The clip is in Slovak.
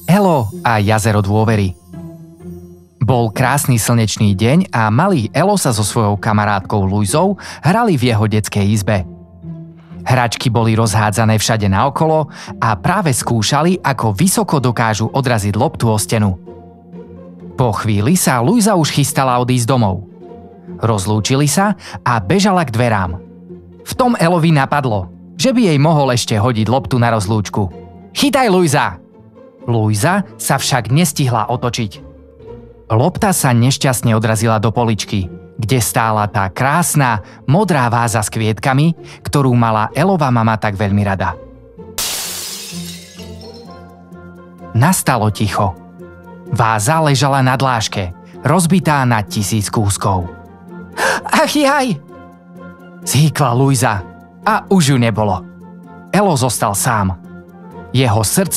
Elo a jazero dôvery. Bol krásny slnečný deň a malý Elo sa so svojou kamarátkou Luizou hrali v jeho detskej izbe. Hračky boli rozhádzané všade naokolo a práve skúšali, ako vysoko dokážu odraziť loptu o stenu. Po chvíli sa Luiza už chystala odísť domov. Rozlúčili sa a bežala k dverám. V tom Elovi napadlo, že by jej mohol ešte hodiť loptu na rozlúčku. Chytaj, Luiza! Luiza sa však nestihla otočiť. Lopta sa nešťastne odrazila do poličky, kde stála tá krásna, modrá váza s kvietkami, ktorú mala Elova mama tak veľmi rada. Nastalo ticho. Váza ležala na dláške, rozbitá na 1000 kúskov. Ach jaj! Zhýkla Luiza a už ju nebolo. Elo zostal sám. Jeho srdce